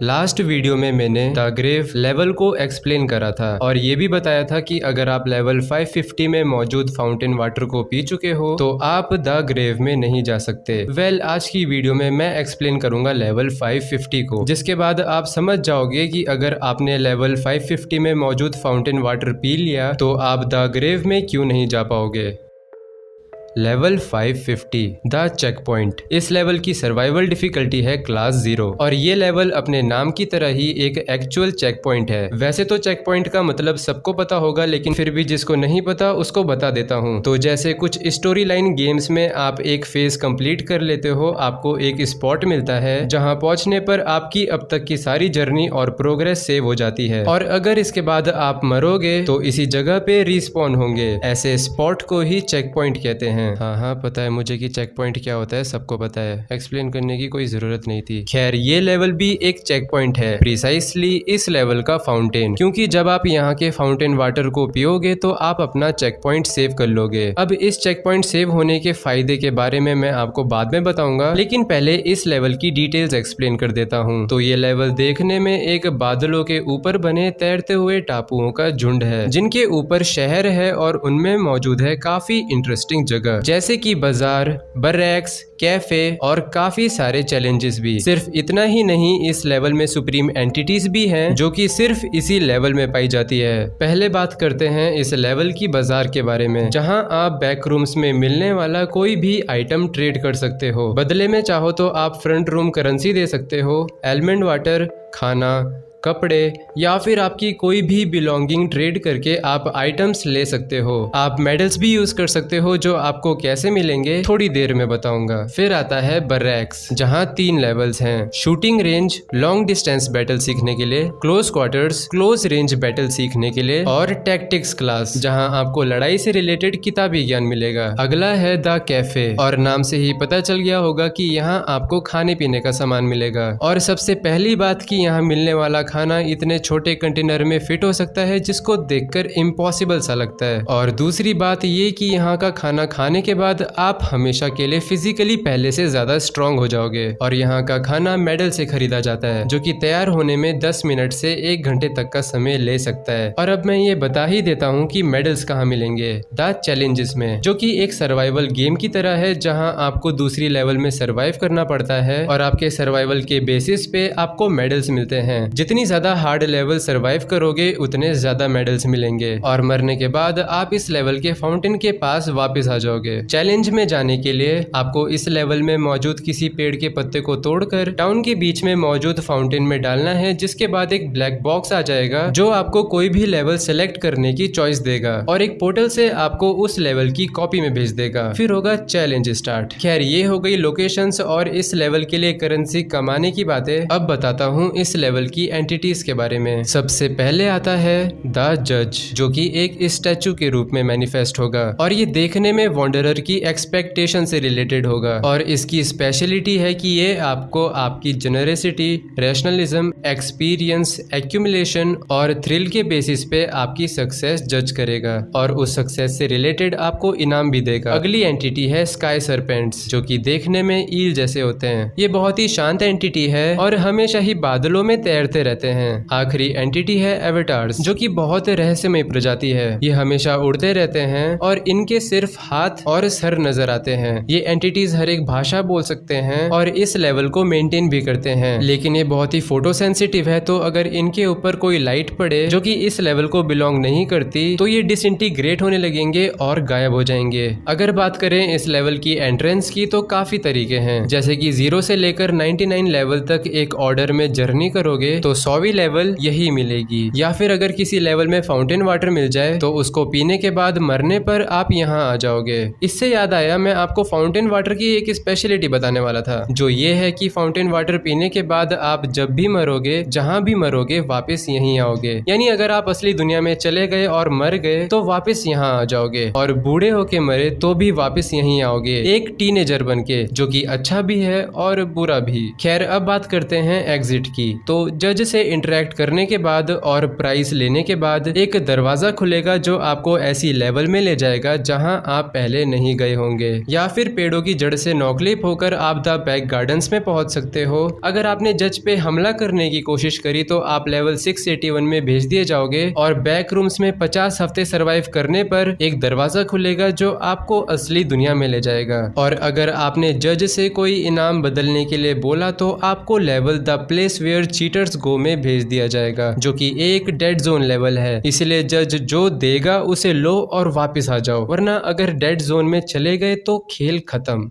Last video में मैंने the grave level को एक्सप्लेन करा था और ये भी बताया था कि अगर आप लेवल 550 में मौजूद फाउंटेन वाटर को पी चुके हो तो आप द ग्रेव में नहीं जा सकते। आज की वीडियो में मैं एक्सप्लेन करूंगा लेवल 550 को, जिसके बाद आप समझ जाओगे कि अगर आपने लेवल 550 में मौजूद फाउंटेन वाटर पी लिया तो आप द ग्रेव में क्यों नहीं जा पाओगे। Level 550 the check point. इस लेवल की सर्वाइवल डिफिकल्टी है क्लास 0 और ये लेवल अपने नाम की तरह ही एक एक्चुअल चेक पॉइंट है। वैसे तो चेक पॉइंट का मतलब सबको पता होगा, लेकिन फिर भी जिसको नहीं पता उसको बता देता हूँ। तो जैसे कुछ स्टोरी लाइन गेम्स में आप एक फेज कंप्लीट कर लेते हो, आपको एक स्पॉट मिलता है जहाँ पहुँचने पर आपकी अब तक की सारी जर्नी और प्रोग्रेस सेव हो जाती है, और अगर इसके बाद आप मरोगे तो इसी जगह पे रिस्पॉन होंगे। ऐसे स्पॉट को ही चेक पॉइंट कहते हैं। हाँ, पता है मुझे कि चेक पॉइंट क्या होता है, सबको पता है, एक्सप्लेन करने की कोई जरूरत नहीं थी। खैर, ये लेवल भी एक चेक पॉइंट है, प्रिसाइसली इस लेवल का फाउंटेन, क्योंकि जब आप यहाँ के फाउंटेन वाटर को पियोगे तो आप अपना चेक पॉइंट सेव कर लोगे। अब इस चेक पॉइंट सेव होने के फायदे के बारे में मैं आपको बाद में बताऊंगा, लेकिन पहले इस लेवल की डिटेल्स एक्सप्लेन कर देता हूँ। तो ये लेवल देखने में एक बादलों के ऊपर बने तैरते हुए टापुओं का झुंड है, जिनके ऊपर शहर है और उनमें मौजूद है काफी इंटरेस्टिंग जगह, जैसे कि बाजार, बरैक्स, कैफे और काफी सारे चैलेंजेस भी। सिर्फ इतना ही नहीं, इस लेवल में सुप्रीम एंटिटीज भी हैं जो कि सिर्फ इसी लेवल में पाई जाती है। पहले बात करते हैं इस लेवल की बाजार के बारे में, जहां आप बैक रूम्स में मिलने वाला कोई भी आइटम ट्रेड कर सकते हो। बदले में चाहो तो आप फ्रंट रूम करेंसी दे सकते हो, एलिमेंट वाटर, खाना, कपड़े या फिर आपकी कोई भी बिलोंगिंग ट्रेड करके आप आइटम्स ले सकते हो। आप मेडल्स भी यूज कर सकते हो, जो आपको कैसे मिलेंगे थोड़ी देर में बताऊंगा। फिर आता है बरैक्स, जहां 3 लेवल्स हैं। Shooting range, long distance battle सीखने के लिए, close quarters, close range battle सीखने के लिए, और टैक्टिक्स क्लास, जहां आपको लड़ाई से रिलेटेड किताबी ज्ञान मिलेगा। अगला है द कैफे, और नाम से ही पता चल गया होगा कि यहाँ आपको खाने पीने का सामान मिलेगा। और सबसे पहली बात कि यहाँ मिलने वाला खाना इतने छोटे कंटेनर में फिट हो सकता है, जिसको देखकर इम्पॉसिबल सा लगता है। और दूसरी बात ये कि यहाँ का खाना खाने के बाद आप हमेशा के लिए फिजिकली पहले से ज्यादा स्ट्रांग हो जाओगे। और यहाँ का खाना मेडल से खरीदा जाता है, जो कि तैयार होने में 10 मिनट से 1 घंटे तक का समय ले सकता है। और अब मैं ये बता ही देता हूँ कि मेडल्स कहाँ मिलेंगे। द चैलेंजेस में, जो कि एक सर्वाइवल गेम की तरह है, जहाँ आपको दूसरी लेवल में सर्वाइव करना पड़ता है और आपके सर्वाइवल के बेसिस पे आपको मेडल्स मिलते हैं। जितनी ज्यादा हार्ड लेवल सरवाइव करोगे उतने ज्यादा मेडल्स मिलेंगे, और मरने के बाद आप इस लेवल के फाउंटेन के पास वापस आ जाओगे। चैलेंज में जाने के लिए आपको इस लेवल में मौजूद किसी पेड़ के पत्ते को तोड़कर टाउन के बीच में मौजूद फाउंटेन में डालना है, जिसके बाद एक ब्लैक बॉक्स आ जाएगा जो आपको कोई भी लेवल सेलेक्ट करने की चॉइस देगा, और एक पोर्टल से आपको उस लेवल की कॉपी में भेज देगा। फिर होगा चैलेंज स्टार्ट। खैर, ये हो गई लोकेशंस और इस लेवल के लिए करेंसी कमाने की बातें। अब बताता हूँ इस लेवल की एंटिटीज के बारे में। सबसे पहले आता है द जज, जो कि एक स्टैचू के रूप में मैनिफेस्ट होगा, और ये देखने में वॉन्डरर की एक्सपेक्टेशन से रिलेटेड होगा। और इसकी स्पेशलिटी है कि ये आपको आपकी जेनरसिटी, रैशनलिज्म, एक्सपीरियंस, एक्यूमुलेशन और थ्रिल के बेसिस पे आपकी सक्सेस जज करेगा, और उस सक्सेस से रिलेटेड आपको इनाम भी देगा। अगली एंटिटी है स्काई सर्पेंट्स, जो कि देखने में ईल जैसे होते हैं। ये बहुत ही शांत एंटिटी है और हमेशा ही बादलों में तैरते रहते हैं। आखिरी एंटिटी है एवेटार्स, जो कि बहुत रहस्यमय प्रजाति है। ये हमेशा उड़ते रहते हैं और इनके सिर्फ हाथ और सर नजर आते हैं। ये एंटिटीज हर एक भाषा बोल सकते हैं और इस लेवल को मेंटेन भी करते हैं, लेकिन ये बहुत ही फोटो सेंसिटिव है, तो अगर इनके ऊपर कोई लाइट पड़े जो कि इस लेवल को बिलोंग नहीं करती तो ये डिसइंटीग्रेट होने लगेंगे और गायब हो जाएंगे। अगर बात करें इस लेवल की एंट्रेंस की, तो काफी तरीके हैं, जैसे कि 0 से लेकर 99 लेवल तक एक ऑर्डर में जर्नी करोगे तो 100वीं लेवल यही मिलेगी। या फिर अगर किसी लेवल में फाउंटेन वाटर मिल जाए तो उसको पीने के बाद मरने पर आप यहाँ आ जाओगे। इससे याद आया, मैं आपको फाउंटेन वाटर की एक स्पेशलिटी बताने वाला था, जो ये है कि फाउंटेन वाटर पीने के बाद आप जब भी मरोगे, जहाँ भी मरोगे, वापस यहीं आओगे। यानी अगर आप असली दुनिया में चले गए और मर गए तो वापस यहाँ आ जाओगे, और बूढ़े होके मरे तो भी वापस यहीं आओगे, एक टीनेजर बन के, जो कि अच्छा भी है और बुरा भी। खैर, अब बात करते हैं एग्जिट की। तो जज से से इंटरेक्ट करने के बाद और प्राइस लेने के बाद एक दरवाजा खुलेगा जो आपको ऐसी लेवल में ले जाएगा जहां आप पहले नहीं गए होंगे, या फिर पेड़ों की जड़ से नॉकलिप होकर आप द बैक गार्डन्स में पहुंच सकते हो। अगर आपने जज पे हमला करने की कोशिश करी तो आप लेवल 681 में भेज दिए जाओगे और बैक रूम्स में 50 हफ्ते सरवाइव करने पर एक दरवाजा खुलेगा जो आपको असली दुनिया में ले जाएगा। और अगर आपने जज से कोई इनाम बदलने के लिए बोला तो आपको level the place where cheaters go में भेज दिया जाएगा, जो कि एक डेड जोन लेवल है। इसलिए जज जो देगा उसे लो और वापस आ जाओ, वरना अगर डेड जोन में चले गए तो खेल खत्म।